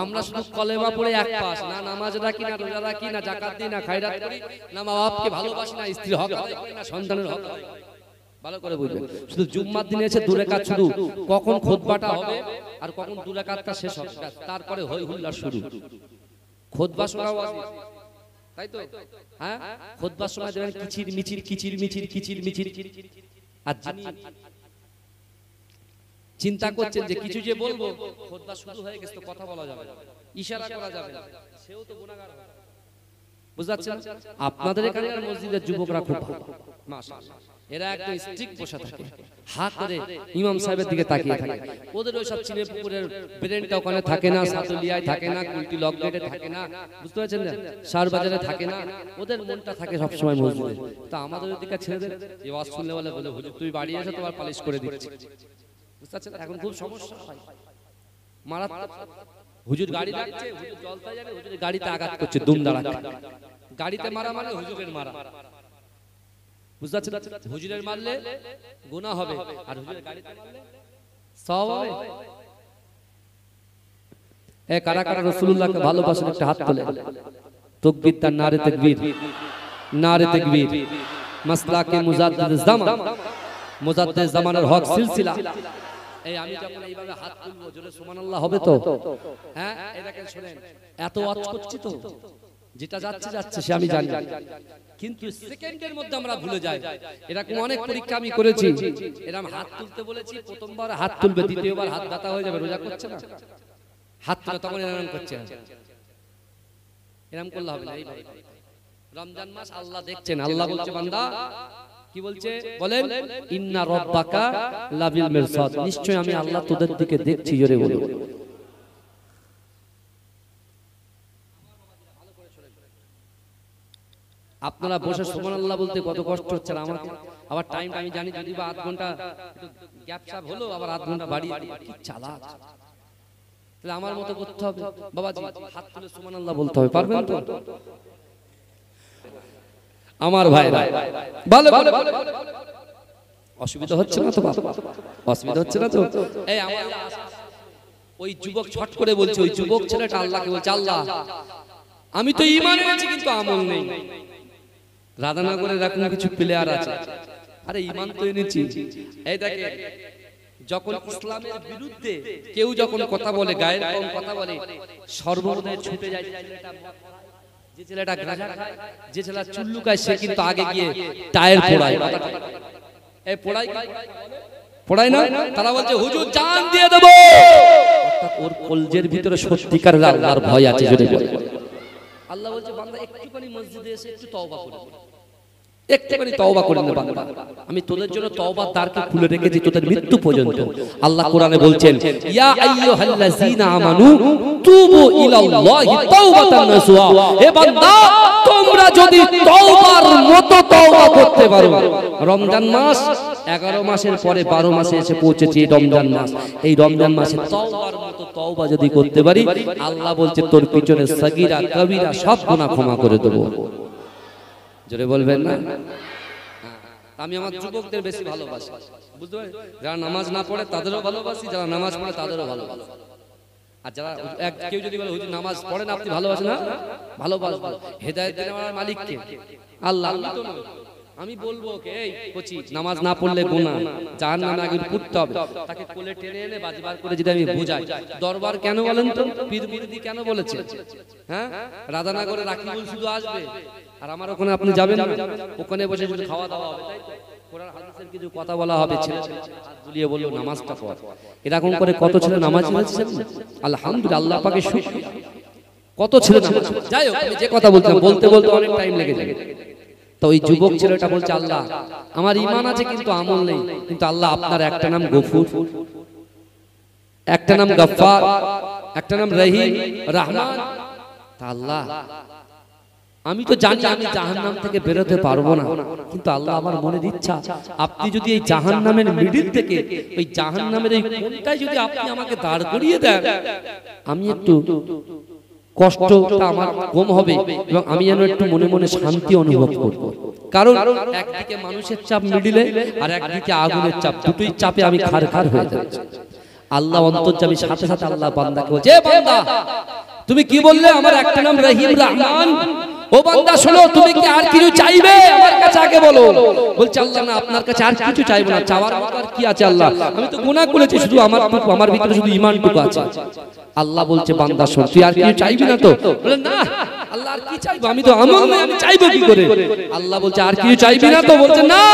আমরা শুধু কলেমা পড়ে এক পাশ, না নামাজ রাখি, না রোজা রাখি, না যাকাত দিই, না খায়রাত করি, না মা বাপকে ভালোবাসি, না স্ত্রীর হক আদায় করি, না সন্তানের হক আদায় করি। ভালো করে বুঝবেন, শুধু জুম্মার দিনে এসে দু রাকাত, শুধু কখন খুতবাটা হবে আর কখন দু রাকাতটা শেষ হবে, তারপরে হই হুল্লার শুরু। খুতবা শোনাও আছে, তাই তো? হ্যাঁ, খুতবার সময় দেখবেন কিচির মিচির কিচির মিচির কিচির মিচির। আর যিনি চিন্তা করছেন যে কিছু যে বলবো, খুতবা শুরু হয়ে গেছে তো কথা বলা যাবে না, ইশারা করা যাবে না, সেও তো গুনাহগার হবে। বুঝতে পারছেন? আপনাদের এখানকার মসজিদের যুবকরা খুব ভালো, মাশাআল্লাহ। এরা একদম স্ট্রিক্ট বসে থাকে, হা করে ইমাম সাহেবের দিকে তাকিয়ে থাকে। ওদের ওই সব চিনে পুকুরের ব্রেনটা ওখানে থাকে না, সাতুলিয়ায় থাকে না, কুলটি লক গেটে থাকে না, বুঝতে পারছেন না, শাহর বাজারে থাকে না, ওদের মনটা থাকে সব সময় মসজিদে। তা আমাদের ওদিকে ছেলেদের এই ওয়াজ শুনলে বলে হুজুর তুই বাড়ি এসে তোমার পালিশ করে দিচ্ছি। বুঝতে পারছেন? এখন খুব সমস্যা হয়, মারাত্মক। হুজুর গাড়ি রাখছে, হুজুর জলতা যাবে, হুজুর গাড়িতে আঘাত করছে, দুম দাঁড়াচ্ছে। গাড়িতে মারা মানে হুজুরের মারা। বুঝতে পারছেন? হুজুরের মারলে গুনাহ হবে, আর হুজুরের গাড়িতে মারলে সওয়াব হবে। এ কারা কারা রাসূলুল্লাহকে ভালোবাসেন একটা হাত তোলে। তাকবীর, তার নারে তাকবীর, নারে তাকবীর। মাসলাকে মুজাদ্দিদ জামান, মুজাদ্দিদ জামানের হক সিলসিলা। এই আমি যখন এইভাবে হাত তুলবো, জোরে সুবহানাল্লাহ হবে তো? হ্যাঁ, এই দেখেন শুনেন, এত ওয়াজ করছি তো, যেটা যাচ্ছে যাচ্ছে সে আমি জানি, কিন্তু সেকেন্ডের মধ্যে আমরা ভুলে যাই। এরকম অনেক পরীক্ষা আমি করেছি, এরকম হাত তুলতে বলেছি, প্রথমবার হাত তুলবে, দ্বিতীয়বার হাত ব্যথা হয়ে যাবে, রোজা করছে না, হাত তুলে তখন এরকম করছে, এরকম করলে হবে না। এইভাবে রমজান মাস আল্লাহ দেখছেন, আল্লাহ বলছে বান্দা কি বলছে বলেন, ইন্না রাব্বাকা লাবিল মিরসাদ, নিশ্চয় আমি আল্লাহ তোদের দিকে দেখছি। জোরে বলুন। আপনারা বসে সুবহানাল্লাহ বলতে কত কষ্ট হচ্ছে আমাকে, আবার টাইমটা আমি জানি, যদি বা আধ ঘন্টা একটু গ্যাপ স্যাপ হলো, আবার আধ ঘন্টা বাড়িয়ে দিই, কি চালাক। তাহলে আমার মতো করতে হবে বাবাজি, হাত তুলে সুবহানাল্লাহ বলতে হবে, পারবেন তো আমার ভাইরা? ভালো ভালো, অসুবিধা হচ্ছে না তো বাবা? অসুবিধা হচ্ছে না তো? এই আমার ওই যুবক ছট করে বলছে, ওই যুবক ছেলেটা আল্লাহকে বলছে আল্লাহ আমি তো ঈমান এনেছি কিন্তু আমল নেই। রাধানগরে এরকম কিছু প্লেয়ার আছে, আরে ঈমান তো এনেছি। এই দেখে যখন ইসলামের বিরুদ্ধে কেউ যখন কথা বলে, গায়ের কম কথা বলে, সর্বদাই ছুটে যায়। যে ছেলেটা গাঁজা খায়, যে ছেলেটা চুল্লুকায়, সে কিন্তু আগে গিয়ে টায়ার পোড়ায়। এই পোড়ায় পোড়ায় না, তারা বলছে হুজুর জান দিয়ে দেব, অর্থাৎ ওর কলজের ভিতরে সত্যিকারের আল্লাহর ভয় আছে। যদি বলে আল্লাহ বলছে বান্দা একটুখানি মসজিদে এসে একটু তওবা করে, একটুখানি তওবা করে নে বান্দা, আমি তোদের জন্য তওবার দ্বারকে খুলে রেখেছি তোদের মৃত্যু পর্যন্ত। আল্লাহ কোরআনে বলছেন ইয়া আইয়ুহাল্লাযীনা আমানু তুবু ইলাল্লাহি তাওবাতান নাসুহা, হে বান্দা তোমরা যদি তওবার মতো তওবা করতে পারো। রমজান মাস 11 মাসের পরে 12 মাসে এসে পৌঁছেছে রমজান মাস। এই রমজান মাসে তওবার মতো তওবা যদি করতে পারি, আল্লাহ বলছে তোর পিছনে সগীরা কবিরা সব গুনাহ ক্ষমা করে দেব। জোরে বলবেন না? আমি আমার যুবকদের বেশি ভালোবাসি, বুঝতে পারেন? যারা নামাজ না পড়ে তাদেরও ভালোবাসি, যারা নামাজ পড়ে তাদেরও ভালোবাসি। আর যারা কেউ যদি বলে হুজুর নামাজ পড়েন আপনি ভালোবাসেন না, ভালোবাসবো। হেদায়েত দেওয়ার মালিক কে? আল্লাহ। আমি বলবো ওকে, এই কোচি নামাজ না পড়লে গুনাহ, জাহান্নামে আগুন পুড়তে হবে, তাকে কোলে টেনে এনে বাজিবার করে যদি আমি বোঝাই, দরবার কেন বলেন তো, পীর মুরিদি কেন বলেছে? হ্যাঁ, রাধানগরে রাকিবুল শুধু আসবে আর আমার ওখানে আপনি যাবেন না, ওখানে বসে শুধু খাওয়া দাওয়া হবে, তাই তো? কোরআন হাদিসের কিছু কথা বলা হবে, ছেলে হাত বুলিয়ে বললো নামাজটা পড়। এরকম করে কত ছেলে নামাজ পড়ছেন, আলহামদুলিল্লাহ, আল্লাহ পাকের শুকরিয়া। কত ছেলে নামাজ, যাই হোক, আমি যে কথা বলছিলাম বলতে বলতে অনেক টাইম লেগে যায়। তো ওই যুবক ছেলেটা বলছে, আল্লাহ আমার ঈমান আছে কিন্তু আমল নেই, কিন্তু আল্লাহ আপনার একটা নাম গফুর, একটা নাম গফফার, একটা নাম রহিম রহমান, তা আল্লাহ আমি তো জানি আমি জাহান্নাম থেকে বেরোতে পারবো না, কিন্তু আল্লাহ আমার মনের ইচ্ছা আপনি যদি এই জাহান্নামের মিডিল থেকে ওই জাহান্নামের এই কোণটায় যদি আপনি আমাকে দাঁড় করিয়ে দেন, আমি একটু কষ্টটা আমার কম হবে এবং আমি যেন একটু মনে মনে শান্তি অনুভব করব। কারণ একদিকে মানুষের চাপ মিডিলে আর একদিকে আগুনের চাপ, দুটোই চাপে আমি খারখার হয়ে যাচ্ছি। আল্লাহ অন্তর্যামী, সাথে সাথে আল্লাহ বান্দাকে বলছে, বান্দা তুমি কি বললে? আমার একটা নাম রহিম রহমান। ও বান্দা শোনো, তুমি কি আর কিছু চাইবে? আমার কাছে আগে বলো। বলছে, আল্লাহ না, আপনার কাছে আর কিছু চাইবো না, চাওয়ার মতো আর কি আছে আল্লাহ? আমি তো গুনাহ করেছি, শুধু আমার ভিতরে শুধু ঈমানটুকু আছে। আল্লাহ বলছে, বান্দা শোন, তুই আর কিছু চাইবি না তো? বলে, না আল্লাহ, আর কি চাইবো, আমি তো আমল নাই, আমি চাইবো কি করে? আল্লাহ বলছে, আর কিছু চাইবি না তো? বলছে, না।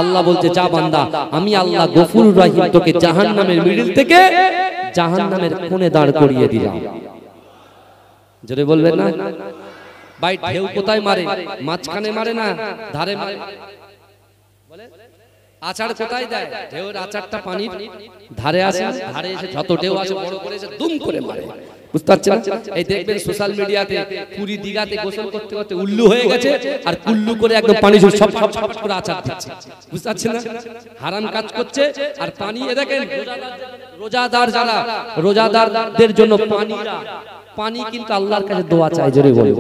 আল্লাহ বলছে, যা বান্দা, আমি আল্লাহ গফুর রহিম তোকে জাহান্নামের মিডিল থেকে জাহান্নামের কোণে দাঁড় করিয়ে দিলাম। জোরে বলবেন না? ভাই ঢেউ কোথায় মারে? মাঝখানে মারে না ধারে মারে? বলে আচার কোথায় দেয়? ঢেউর আচারটা পানির ধারে আসে, ধারে এসে যত ঢেউ আসে বড় করে এসে দুম করে মারে। বুঝতে পারছেন? এই দেখবেন সোশ্যাল মিডিয়াতে পুরী দীঘাতে গোসল করতে করতে উল্লু হয়ে গেছে আর কুল্লু করে একদম পানি সব করে আচার দিচ্ছে। বুঝতে পারছেন না? হারাম কাজ করছে আর পানি। এ দেখেন রোজাদার যারা, রোজাদারদের জন্য পানি কিন্তু আল্লাহর কাছে দোয়া চাই। জোরে বলে,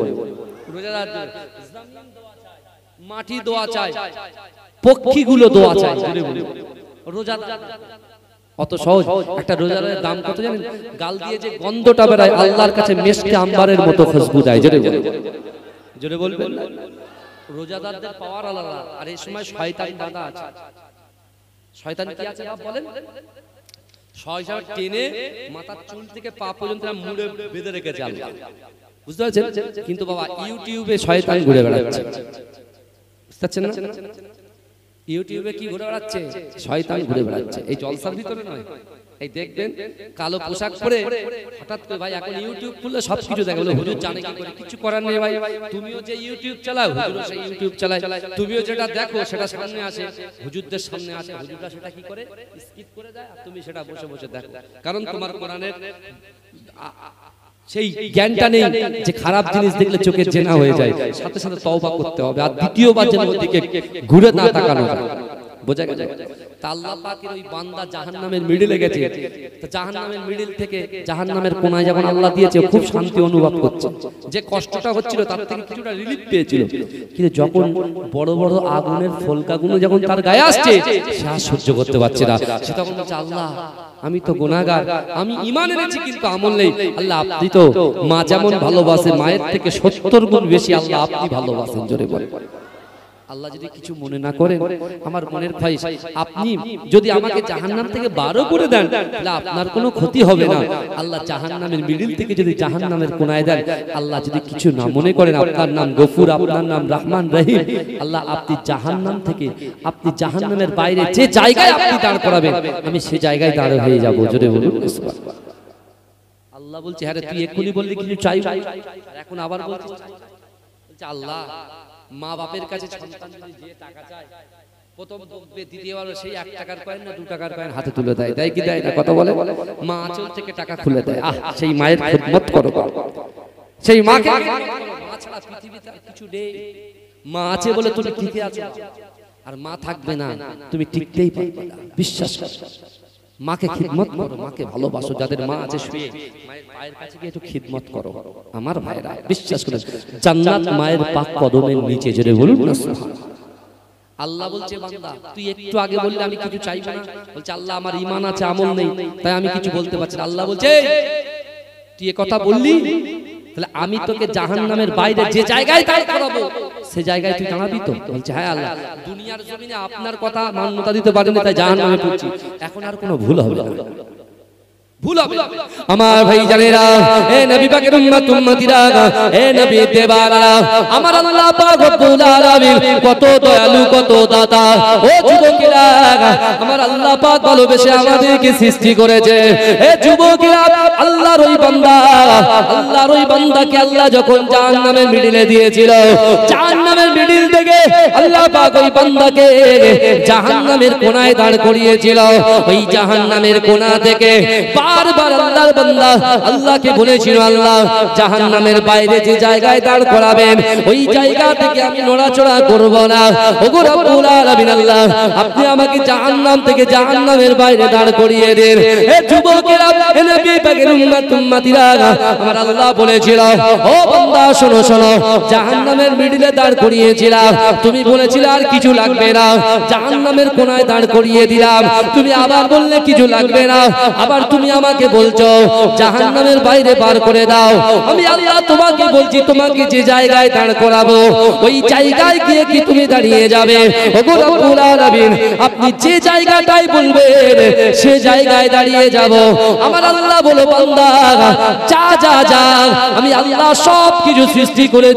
রোজাদারদের জমিন দোয়া চায়, মাটি দোয়া চায়, পক্ষীগুলো দোয়া চায়। জোরে বলে, রোজাদার অত সহজ। একটা রোজাদারের দাম কত জানেন? গাল দিয়ে যে গন্ধটা বেরায় আল্লাহর কাছে মেশকে আম্বারের মতো খুশবু দেয়। জোরে বলে, জোরে বলবেন। রোজাদারদের পাওয়ার আলাদা। আর এই সময় শয়তান বাঁধা আছে। শয়তান কি আছে বাপ বলেন? শয়তান টেনে মাথার চুল থেকে পা পর্যন্ত মুড়ে বেঁধে রেখেছে আল্লাহ। বুঝতে পারছেন? কিন্তু বাবা ইউটিউবে শয়তান ঘুরে বেড়াচ্ছে। বুঝতে পারছেন না? ইউটিউবে কি ঘুরে বেড়াচ্ছে? শয়তান ঘুরে বেড়াচ্ছে। এই জলসার ভিতরে নয়। এই দেখবেন কালো পোশাক পরে হঠাৎ করে, ভাই এখন ইউটিউব খুললে সবকিছু দেখা গেল। হুজুর জানে কি করে? কিছু করার নেই ভাই। তুমিও যে ইউটিউব চালাও, হুজুরও সেই ইউটিউব চালায়। তুমিও যেটা দেখো সেটা সামনে আসে, হুজুরদের সামনে আসে। হুজুররা সেটা কি করে? স্কিপ করে দেয় আর তুমি সেটা বসে বসে দেখো। কারণ তোমার কোরআনের সেই জ্ঞানটা নেই যে খারাপ জিনিস দেখলে চোখে জেনা হয়ে যায়, সাথে সাথে তওবা করতে হবে আর দ্বিতীয়বার যেন ওদিকে ঘুরে না তাকানো যায়। বোঝা গেছে? তা আল্লাহ পাকের ওই বান্দা জাহান্নামের মিডলে গেছে। তো জাহান্নামের মিডল থেকে জাহান্নামের কোণায় যখন আল্লাহ দিয়েছে, খুব শান্তি অনুভব করছে। যে কষ্টটা হচ্ছিল তার থেকে কিছুটা রিলিফ পেয়েছিল। কিন্তু যখন বড় বড় আগুনের ফলকাগুলো যখন তার গায়ে আসছে, সে আর সহ্য করতে পারছে না। সে তখন বলছে, আল্লাহ আমি তো গুনাহগার, আমি ঈমান এনেছি কিন্তু আমল নেই। আল্লাহ আপনি তো মা যেমন ভালোবাসে, মায়ের থেকে 70 গুণ বেশি আল্লাহ আপনি ভালোবাসেন। জোরে বলে, আল্লাহ যদি কিছু মনে না করেন, আমার মনের খয়েশ, আপনি যদি আমাকে জাহান্নাম থেকে বারো করে দেন, তাহলে আপনার কোনো ক্ষতি হবে না। আল্লাহ জাহান্নামের মিডিল থেকে যদি জাহান্নামের কোণায় দেন, আল্লাহ যদি কিছু না মনে করেন, আপনার নাম গফুর, আপনার নাম রহমান রহিম, আল্লাহ আপনি জাহান্নাম থেকে, আপনি জাহান্নামের বাইরে যে জায়গায় আপনি দাঁড় করাবেন, আমি সেই জায়গায় দাঁড় হয়ে যাব। জোরে বলুন সুবহানাল্লাহ। আল্লাহ বলছে, হ্যাঁ তুই এক্ষুনি বললি কিছু চাই, এখন আবার বলছিস। বলছে আল্লাহ, মা বাপের কাছে সন্তান যদি যে টাকা চায়, প্রথম বকবে, দ্বিতীয়বার সেই 1 টাকার কয়েন না 2 টাকার কয়েন হাতে তুলে দেয়। দেয় কি দেয় না? কথা বলে। মা আঁচল থেকে টাকা খুলে দেয়। সেই মায়ের খিদমত করো, সেই মাকে। মা ছাড়া পৃথিবীতে কিছু নেই। মা আছে বলে তুমি টিকে আছো, আর মা থাকবে না তুমি টিকতেই পারবে না। বিশ্বাস করো, মাকে খিদমত করো, মাকে ভালোবাসো। যাদের মা আছে শুয়ে মায়ের পায়ের কাছে গিয়ে একটু খিদমত করো। আমার ভাইরা বিশ্বাস করে, জান্নাত মায়ের পাক কদমের নিচে। জোরে বলুন না সুবহানাল্লাহ। আল্লাহ বলছে, বান্দা তুই একটু আগে বললি আমি কিছু চাইবো না। বলছে আল্লাহ আমার ঈমান আছে, আমল নেই, তাই আমি কিছু বলতে পারছি না। আল্লাহ বলছে, তুই এ কথা বললি, তাহলে আমি তোকে জাহান্নামের বাইরে যে জায়গায় দাঁড় করাবো, সে জায়গায় তুই দাঁড়াবি তো? বলছে হ্যাঁ আল্লাহ, দুনিয়ার জমিনে আপনার কথা মান্যতা দিতে পারেনি তাই জাহান্নামে পড়ছি, এখন আর কোনো ভুল হবে না, ভুল হবে আমার ভাই জানেরা, এ নবী পাকের উম্মত উম্মতিরা, এ নবী দেবারা, আমার আল্লাহ পাক রব্বুল আলামিন কত দয়ালু কত দাতা। ও যুবকেরা, আমার আল্লাহ পাক ভালোবেসে আমাদেরকে সৃষ্টি করেছে। এ যুবকেরা, আল্লাহর ওই বান্দা, আল্লাহর ওই বান্দাকে আল্লাহ যখন জাহান্নামের মিডিলে দিয়েছিল, জাহান্নামের মিডিল থেকে আল্লাহ পাক ওই বান্দাকে জাহান্নামের কোণায় দাঁড় করিয়েছিল। ওই জাহান্নামের কোণা থেকে বারবার আল্লাহর বান্দা আল্লাহকে বলেছিল, আল্লাহ জাহান্নামের বাইরে যে জায়গায় দাঁড় করাবেন ওই জায়গা থেকে আমি নড়াচড়া করব না। ওগো রব্বুল আলামিন আল্লাহ, আপনি আমাকে জাহান্নাম থেকে জাহান্নামের বাইরে দাঁড় করিয়ে দেন। হে যুবকেরা, হে নবী পাকের উম্মত উম্মতিরা, আমার আল্লাহ বলেছিল, ও বান্দা শোনো শোনো, জাহান্নামের মিডিলে দাঁড় করিয়েছিলাম, তুমি বলেছিলে আর কিছু লাগবে না, জাহান্নামের কোণায় দাঁড় করিয়ে দিলাম, তুমি আবার বললে কিছু লাগবে না, আবার তুমি আমাকে বলছো জাহান্নামের বাইরে বার করে দাও। আমি আল্লাহ তোমাকে বলছি, তোমাকে যে জায়গায় দাঁড় করাবো ওই জায়গায় গিয়ে কি তুমি দাঁড়িয়ে যাবে? ওগো রব্বুল আলামিন, আপনি যে জায়গাটাই বলবেন সে জায়গায় দাঁড়িয়ে যাব। আমার আল্লাহ বলো, বান্দা যা যা যা, আমি আল্লাহ সব কিছু সৃষ্টি করেছি।